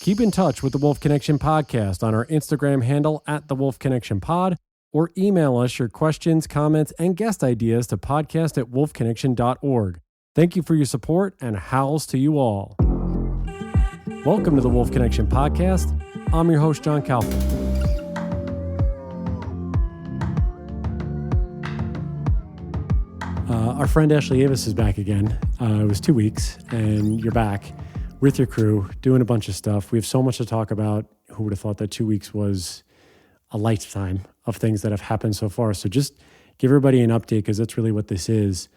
Keep in touch with the Wolf Connection Podcast on our Instagram handle at the Wolf Connection Pod, or email us your questions, comments, and guest ideas to podcast@wolfconnection.org. Thank you for your support, and howls to you all. Welcome to the Wolf Connection Podcast. I'm your host, John Kaufman. Our friend Ashley Avis is back again. It was 2 weeks, and you're back with your crew, doing a bunch of stuff. We have so much to talk about. Who would have thought that 2 weeks was a lifetime of things that have happened so far? So just give everybody an update, because that's really what this is,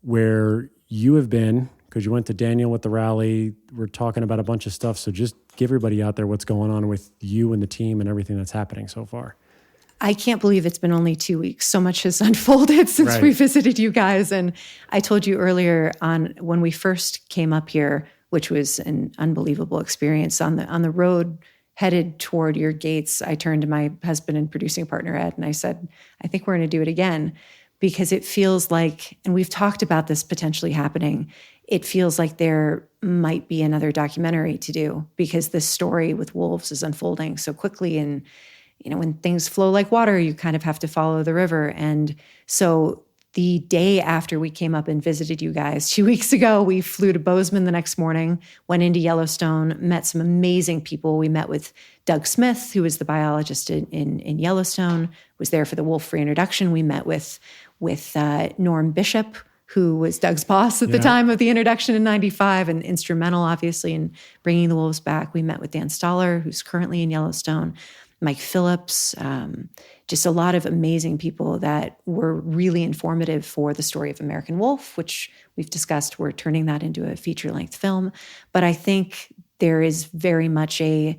where you have been, because you went to Daniel with the rally. We're talking about a bunch of stuff. So just give everybody out there what's going on with you and the team and everything that's happening so far. I can't believe it's been only 2 weeks. So much has unfolded since we visited you guys. And I told you earlier on when we first came up here, which was an unbelievable experience on the road headed toward your gates, I turned to my husband and producing partner, Ed, and I said, I think we're going to do it again, because it feels like, and we've talked about this potentially happening, it feels like there might be another documentary to do, because this story with wolves is unfolding so quickly. And, you know, when things flow like water, you kind of have to follow the river. And so the day after we came up and visited you guys 2 weeks ago, we flew to Bozeman the next morning, went into Yellowstone, met some amazing people. We met with Doug Smith, who was the biologist in Yellowstone, was there for the wolf reintroduction. We met with Norm Bishop, who was Doug's boss at the time of the introduction in 95 and instrumental, obviously, in bringing the wolves back. We met with Dan Stoller, who's currently in Yellowstone, Mike Phillips, just a lot of amazing people that were really informative for the story of American Wolf, which we've discussed. We're turning that into a feature-length film. But I think there is very much a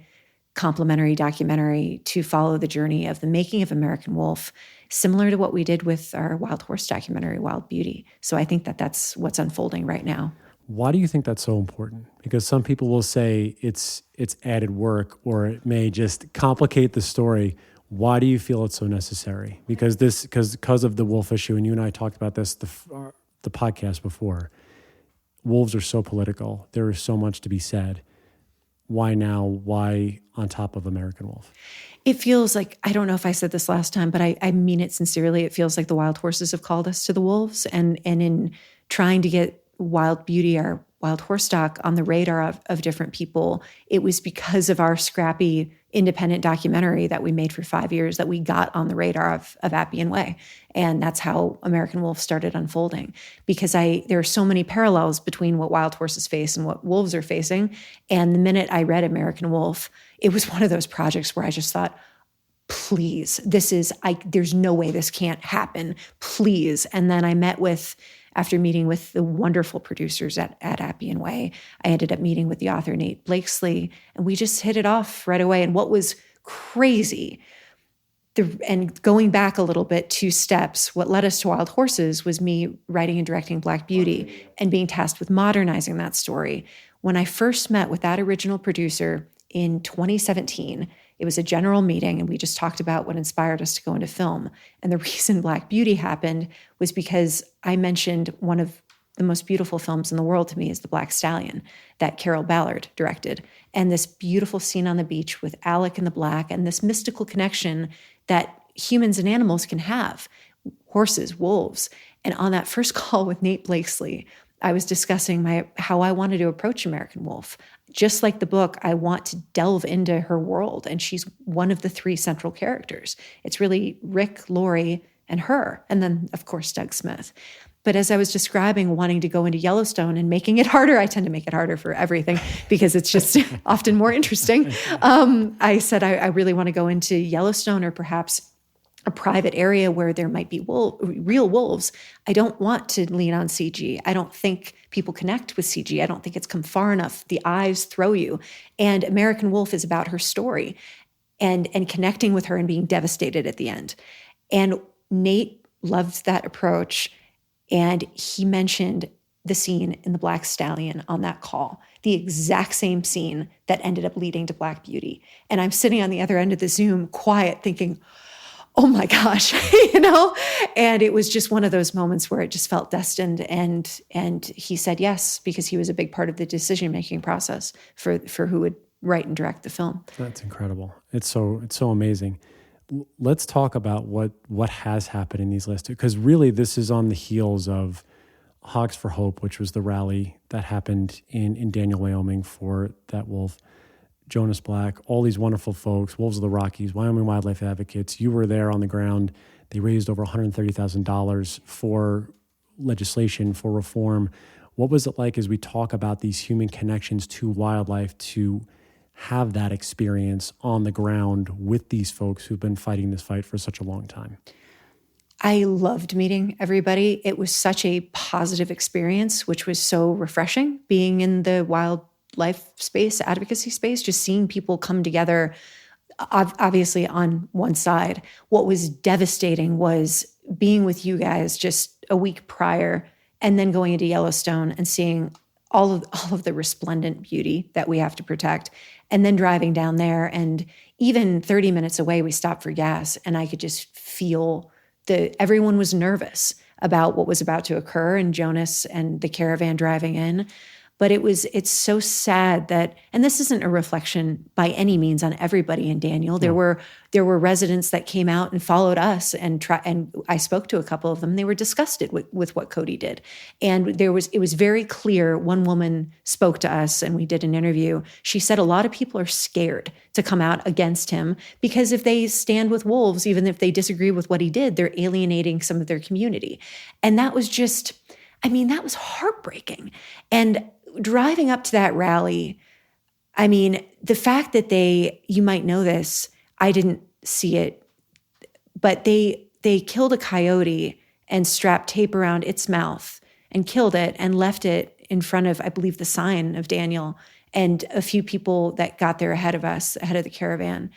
complementary documentary to follow the journey of the making of American Wolf, similar to what we did with our wild horse documentary, Wild Beauty. So I think that that's what's unfolding right now. Why do you think that's so important? Because some people will say it's added work, or it may just complicate the story. Why do you feel it's so necessary? Because of the wolf issue, and you and I talked about this the podcast before. Wolves are so political. There is so much to be said. Why now? Why on top of American Wolf? It feels like, I don't know if I said this last time, but I mean it sincerely. It feels like the wild horses have called us to the wolves, and in trying to get Wild Beauty, our wild horse doc, on the radar of different people, it was because of our scrappy independent documentary that we made for 5 years that we got on the radar of Appian Way. And that's how American Wolf started unfolding, because there are so many parallels between what wild horses face and what wolves are facing. And the minute I read American Wolf, it was one of those projects where I just thought, please, there's no way this can't happen, please. And then I after meeting with the wonderful producers at Appian Way, I ended up meeting with the author, Nate Blakesley, and we just hit it off right away. And what was crazy, and going back a little bit, 2 steps, what led us to Wild Horses was me writing and directing Black Beauty and being tasked with modernizing that story. When I first met with that original producer in 2017, it was a general meeting, and we just talked about what inspired us to go into film. And the reason Black Beauty happened was because I mentioned one of the most beautiful films in the world to me is The Black Stallion, that Carol Ballard directed. And this beautiful scene on the beach with Alec and the Black, and this mystical connection that humans and animals can have, horses, wolves. And on that first call with Nate Blakesley, I was discussing how I wanted to approach American Wolf. Just like the book, I want to delve into her world, and she's one of the 3 central characters. It's really Rick, Lori, and her, and then, of course, Doug Smith. But as I was describing wanting to go into Yellowstone and making it harder, I tend to make it harder for everything because it's just often more interesting. I said I really want to go into Yellowstone, or perhaps a private area where there might be real wolves. I don't want to lean on CG. I don't think people connect with CG. I don't think it's come far enough. The eyes throw you. And American Wolf is about her story and connecting with her and being devastated at the end. And Nate loved that approach. And he mentioned the scene in The Black Stallion on that call, the exact same scene that ended up leading to Black Beauty. And I'm sitting on the other end of the Zoom, quiet, thinking, oh my gosh, And it was just one of those moments where it just felt destined. And he said yes, because he was a big part of the decision-making process for who would write and direct the film. That's incredible. It's so amazing. Let's talk about what has happened in these last two, because really this is on the heels of Hogs for Hope, which was the rally that happened in Daniel, Wyoming for that wolf. Jonas Black, all these wonderful folks, Wolves of the Rockies, Wyoming Wildlife Advocates. You were there on the ground. They raised over $130,000 for legislation, for reform. What was it like as we talk about these human connections to wildlife to have that experience on the ground with these folks who've been fighting this fight for such a long time? I loved meeting everybody. It was such a positive experience, which was so refreshing being in the wildlife space, advocacy space, just seeing people come together, obviously on one side. What was devastating was being with you guys just a week prior and then going into Yellowstone and seeing all of the resplendent beauty that we have to protect. And then driving down there, and even 30 minutes away, we stopped for gas, and I could just feel everyone was nervous about what was about to occur, and Jonas and the caravan driving in. But it's so sad that, and this isn't a reflection by any means on everybody in Daniel. There were residents that came out and followed us, and I spoke to a couple of them. They were disgusted with what Cody did, and it was very clear. One woman spoke to us, and we did an interview. She said a lot of people are scared to come out against him because if they stand with wolves, even if they disagree with what he did, they're alienating some of their community, and that was just, that was heartbreaking. And driving up to that rally, the fact that you might know this, I didn't see it, but they killed a coyote and strapped tape around its mouth and killed it and left it in front of, I believe, the sign of Daniel. And a few people that got there ahead of us, ahead of the caravan,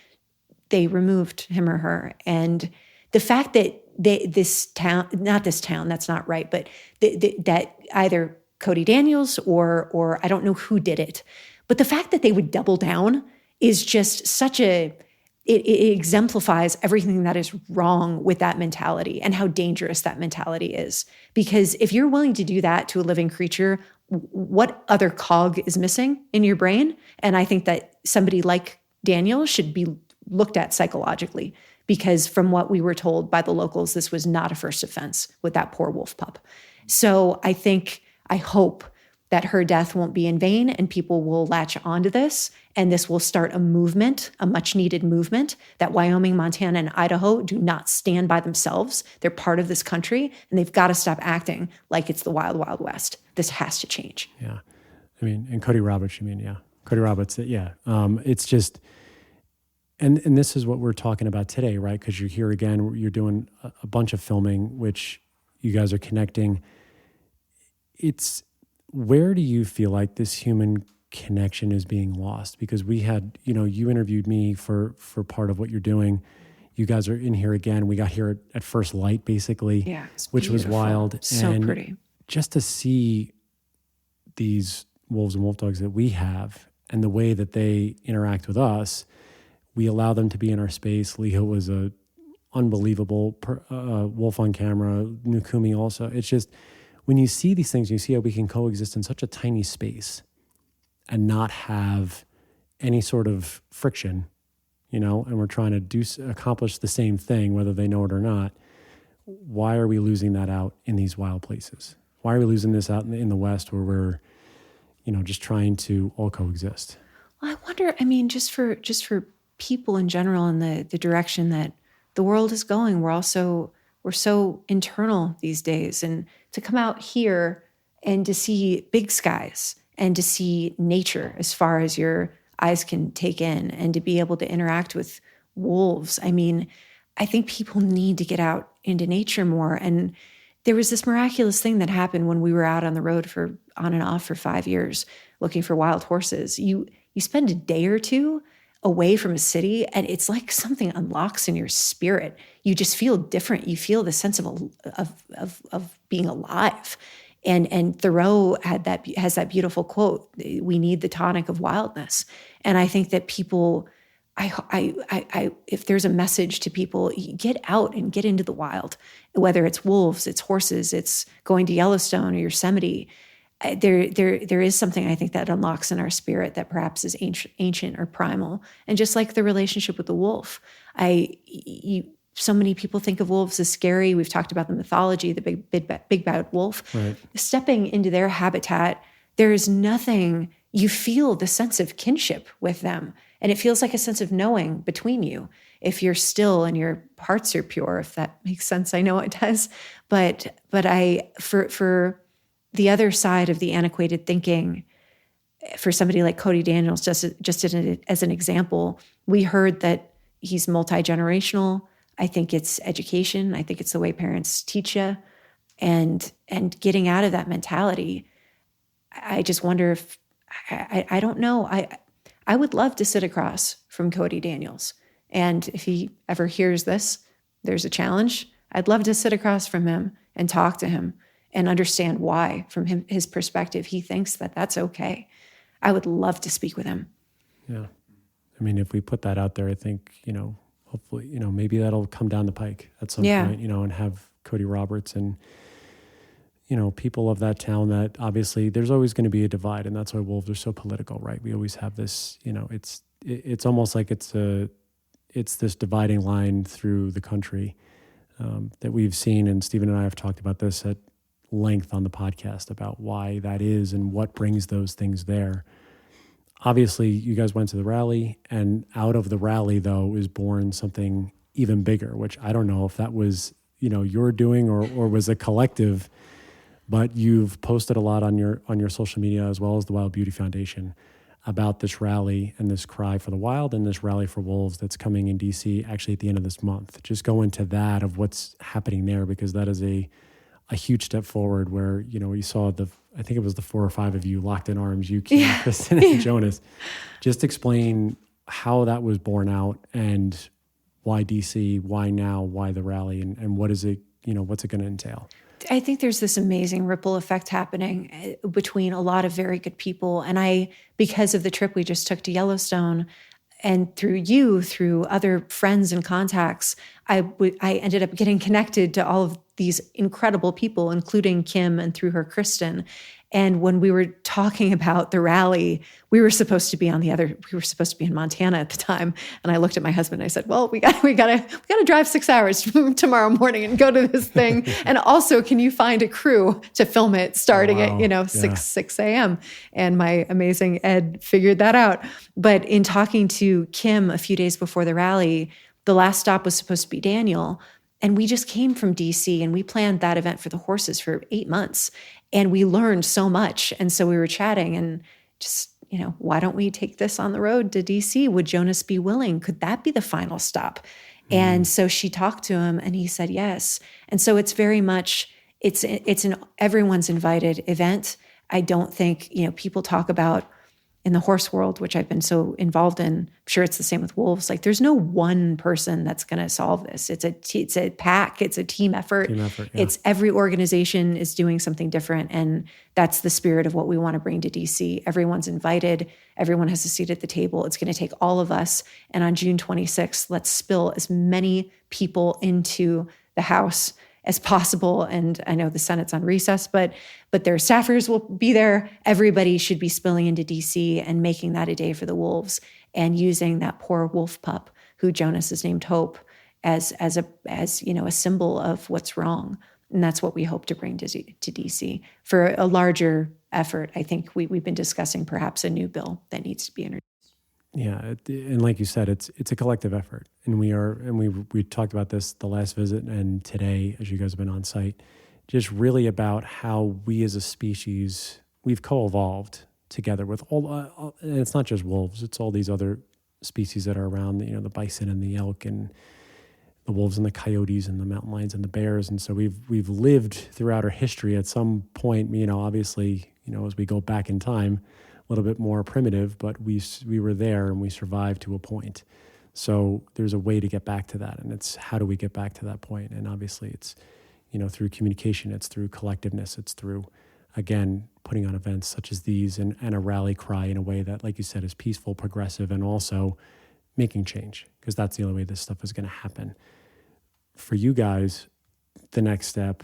they removed him or her. And the fact that this town, that's not right, but that either Cody Daniels or I don't know who did it, but the fact that they would double down is just it exemplifies everything that is wrong with that mentality and how dangerous that mentality is. Because if you're willing to do that to a living creature, what other cog is missing in your brain? And I think that somebody like Daniel should be looked at psychologically, because from what we were told by the locals, this was not a first offense with that poor wolf pup. So I hope that her death won't be in vain and people will latch onto this, and this will start a movement, a much needed movement, that Wyoming, Montana, and Idaho do not stand by themselves. They're part of this country, and they've got to stop acting like it's the wild, wild west. This has to change. Yeah. And Cody Roberts, Cody Roberts, yeah. It's just, and this is what we're talking about today, right? Because you're here again, you're doing a bunch of filming, which you guys are connecting. It's, where do you feel like this human connection is being lost? Because we had, you interviewed me for part of what you're doing. You guys are in here again. We got here at first light, basically, which was wild. So and pretty. Just to see these wolves and wolf dogs that we have and the way that they interact with us, we allow them to be in our space. Leo was a unbelievable wolf on camera. Nukumi also. It's just, when you see these things, you see how we can coexist in such a tiny space and not have any sort of friction, and we're trying to accomplish the same thing, whether they know it or not. Why are we losing that out in these wild places? Why are we losing this out in the West where we're, just trying to all coexist? Well, I wonder, just for people in general and the direction that the world is going, we're so internal these days, and to come out here and to see big skies and to see nature as far as your eyes can take in and to be able to interact with wolves. I think people need to get out into nature more. And there was this miraculous thing that happened when we were out on the road on and off for 5 years looking for wild horses. You spend a day or two away from a city, and it's like something unlocks in your spirit. You just feel different. You feel the sense of being alive. And Thoreau has that beautiful quote: "We need the tonic of wildness." And I think that people, if there's a message to people, get out and get into the wild. Whether it's wolves, it's horses, it's going to Yellowstone or Yosemite. there is something I think that unlocks in our spirit that perhaps is ancient or primal. And just like the relationship with the wolf, so many people think of wolves as scary. We've talked about the mythology, the big bad wolf. Right. Stepping into their habitat, there is nothing, you feel the sense of kinship with them. And it feels like a sense of knowing between you. If you're still and your hearts are pure, if that makes sense, I know it does. But for the other side of the antiquated thinking, for somebody like Cody Daniels, just as an example, we heard that he's multi-generational. I think it's education. I think it's the way parents teach you, and getting out of that mentality. I just wonder if I don't know. I would love to sit across from Cody Daniels, and if he ever hears this, there's a challenge. I'd love to sit across from him and talk to him and understand why, from his perspective, he thinks that that's okay. I would love to speak with him. Yeah. I mean, if we put that out there, I think, hopefully, maybe that'll come down the pike at some point, and have Cody Roberts and, people of that town that obviously there's always going to be a divide. And that's why wolves are so political, right? We always have this, it's almost like it's this dividing line through the country that we've seen. And Stephen and I have talked about this at length on the podcast about why that is and what brings those things there. Obviously, you guys went to the rally, and out of the rally, though, is born something even bigger, which I don't know if that was, your doing or was a collective, but you've posted a lot on your social media as well as the Wild Beauty Foundation about this rally and this cry for the wild and this rally for wolves that's coming in DC actually at the end of this month. Just go into that of what's happening there, because that is a huge step forward where, we saw I think it was the 4 or 5 of you locked in arms, you, Kim, Kristen, and Jonas. Just explain how that was born out and why DC, why now, why the rally, and what is it, what's it going to entail? I think there's this amazing ripple effect happening between a lot of very good people. And because of the trip we just took to Yellowstone, and through other friends and contacts, I ended up getting connected to all of these incredible people, including Kim, and through her, Kristen. And when we were talking about the rally, we were supposed to be in Montana at the time. And I looked at my husband and I said, well, we gotta drive 6 hours tomorrow morning and go to this thing. And also, can you find a crew to film it starting at, 6 a.m. And my amazing Ed figured that out. But in talking to Kim a few days before the rally, the last stop was supposed to be Daniel. And we just came from DC and we planned that event for the horses for 8 months. And we learned so much. And so we were chatting and just, why don't we take this on the road to DC? Would Jonas be willing? Could that be the final stop? And so she talked to him and he said yes. And so it's very much, it's an everyone's invited event. I don't think, people talk about in the horse world, which I've been so involved in, I'm sure it's the same with wolves. Like there's no one person that's going to solve this. It's a pack. It's a team effort. It's every organization is doing something different. And that's the spirit of what we want to bring to DC. Everyone's invited. Everyone has a seat at the table. It's going to take all of us. And on June 26th, let's spill as many people into the House as possible. And I know the Senate's on recess, but their staffers will be there. Everybody should be spilling into DC and making that a day for the wolves, and using that poor wolf pup who Jonas has named Hope as a symbol of what's wrong. And that's what we hope to bring to DC for a larger effort. I think we've been discussing perhaps a new bill that needs to be introduced. Yeah, and like you said, it's a collective effort, and we talked about this the last visit and today as you guys have been on site, just really about how we as a species we've co-evolved together with all. And it's not just wolves; it's all these other species that are around. The bison and the elk and the wolves and the coyotes and the mountain lions and the bears. And so we've lived throughout our history. At some point, obviously, as we go back in time, a little bit more primitive, but we were there and we survived to a point. So there's a way to get back to that. And it's how do we get back to that point? And obviously it's, through communication, it's through collectiveness, it's through, again, putting on events such as these and a rally cry in a way that, like you said, is peaceful, progressive, and also making change, because that's the only way this stuff is going to happen. For you guys, the next step,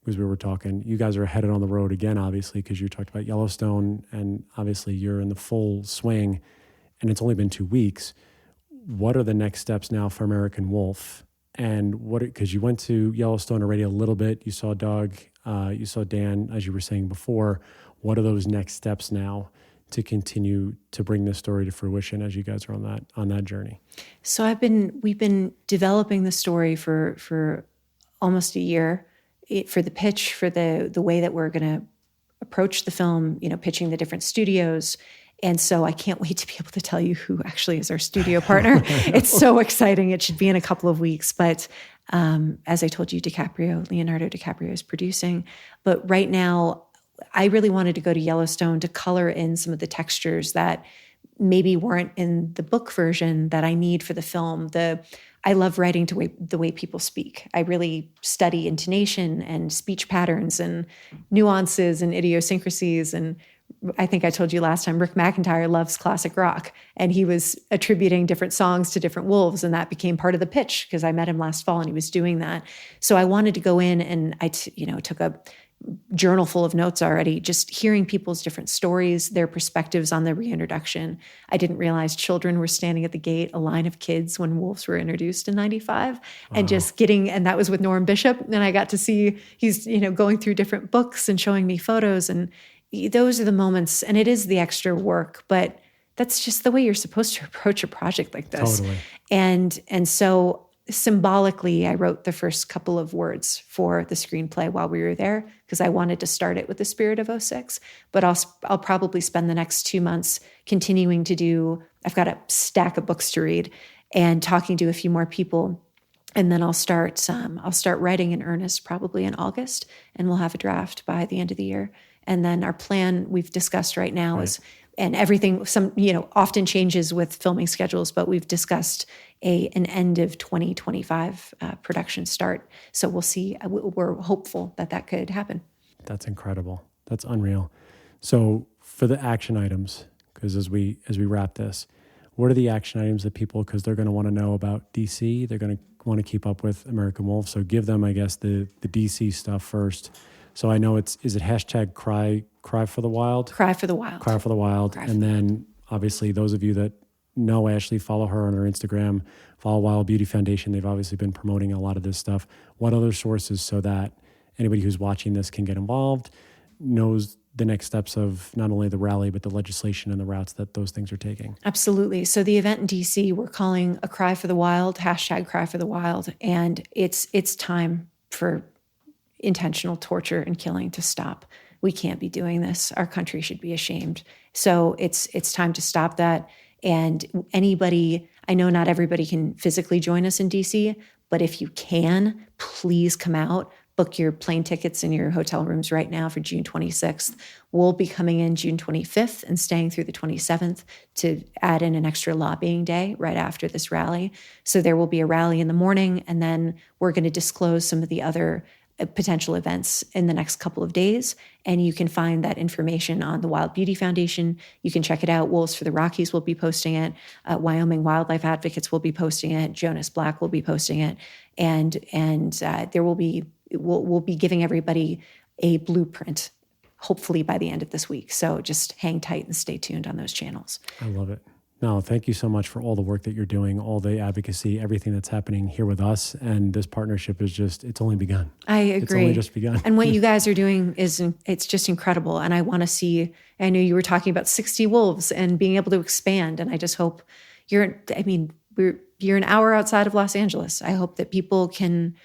as we were talking. You guys are headed on the road again, obviously, because you talked about Yellowstone, and obviously you're in the full swing, and it's only been 2 weeks. What are the next steps now for American Wolf? And because you went to Yellowstone already a little bit, you saw Doug, you saw Dan, as you were saying before. What are those next steps now to continue to bring this story to fruition as you guys are on that journey? So we've been developing the story for almost a year, for the pitch, for the way that we're going to approach the film, pitching the different studios. And so I can't wait to be able to tell you who actually is our studio partner. It's so exciting. It should be in a couple of weeks. But as I told you, Leonardo DiCaprio is producing. But right now, I really wanted to go to Yellowstone to color in some of the textures that maybe weren't in the book version that I need for the film. I love writing the way people speak. I really study intonation and speech patterns and nuances and idiosyncrasies. And I think I told you last time, Rick McIntyre loves classic rock, and he was attributing different songs to different wolves, and that became part of the pitch because I met him last fall and he was doing that. So I wanted to go in, and I took a journal full of notes already, just hearing people's different stories, their perspectives on the reintroduction. I didn't realize children were standing at the gate, a line of kids when wolves were introduced in 95, and and that was with Norm Bishop. And I got to see he's, going through different books and showing me photos. And those are the moments, and it is the extra work, but that's just the way you're supposed to approach a project like this. Totally. And so symbolically, I wrote the first couple of words for the screenplay while we were there because I wanted to start it with the spirit of 06. But I'll probably spend the next 2 months continuing to I've got a stack of books to read and talking to a few more people. And then I'll start writing in earnest probably in August, and we'll have a draft by the end of the year. And then our plan we've discussed right now is, and everything often changes with filming schedules, but we've discussed an end of 2025 production start. So we'll see. We're hopeful that could happen. That's incredible. That's unreal. So for the action items, because as we wrap this, what are the action items that people, because they're going to want to know about DC, they're going to want to keep up with American Wolf. So give them, I guess, the DC stuff first. So I know is it hashtag cry for the wild? Cry for the wild. Cry for the wild. And then obviously those of you that know Ashley, follow her on her Instagram, follow Wild Beauty Foundation. They've obviously been promoting a lot of this stuff. What other sources so that anybody who's watching this can get involved, knows the next steps of not only the rally, but the legislation and the routes that those things are taking? Absolutely. So the event in DC, we're calling a Cry for the Wild, hashtag Cry for the Wild. And it's time for intentional torture and killing to stop. We can't be doing this. Our country should be ashamed. So it's time to stop that. And anybody, I know not everybody can physically join us in DC, but if you can, please come out. Book your plane tickets and your hotel rooms right now for June 26th. We'll be coming in June 25th and staying through the 27th to add in an extra lobbying day right after this rally. So there will be a rally in the morning, and then we're going to disclose some of the other potential events in the next couple of days. And you can find that information on the Wild Beauty Foundation. You can check it out. Wolves for the Rockies will be posting it. Wyoming Wildlife Advocates will be posting it. Jonas Black will be posting it. And there will be, we'll be giving everybody a blueprint, hopefully by the end of this week. So just hang tight and stay tuned on those channels. I love it. No, thank you so much for all the work that you're doing, all the advocacy, everything that's happening here with us. And this partnership is it's only begun. I agree. It's only just begun. And what you guys are doing it's just incredible. And I want to see, I know you were talking about 60 wolves and being able to expand. And I just hope you're an hour outside of Los Angeles. I hope that people can,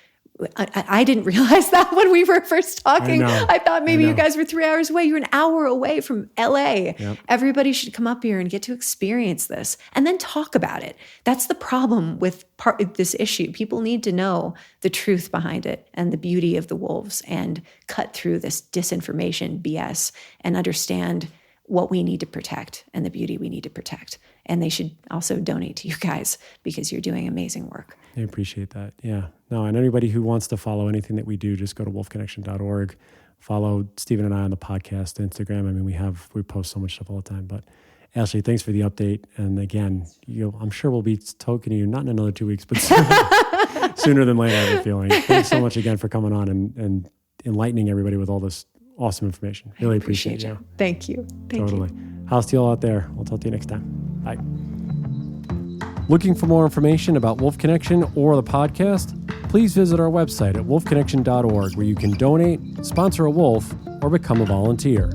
I didn't realize that when we were first talking. I thought maybe you guys were 3 hours away. You're an hour away from LA. Yep. Everybody should come up here and get to experience this and then talk about it. That's the problem with this issue. People need to know the truth behind it and the beauty of the wolves and cut through this disinformation BS and understand what we need to protect and the beauty we need to protect. And they should also donate to you guys because you're doing amazing work. I appreciate that. Yeah. No, and anybody who wants to follow anything that we do, just go to wolfconnection.org. Follow Stephen and I on the podcast, Instagram. I mean, we post so much stuff all the time. But Ashley, thanks for the update. And again, I'm sure we'll be talking to you not in another 2 weeks, but sooner than later, I have a feeling. Thanks so much again for coming on and enlightening everybody with all this awesome information. Really appreciate you. Thank you. Totally. House to you all out there. We'll talk to you next time. Bye. Looking for more information about Wolf Connection or the podcast? Please visit our website at wolfconnection.org, where you can donate, sponsor a wolf, or become a volunteer.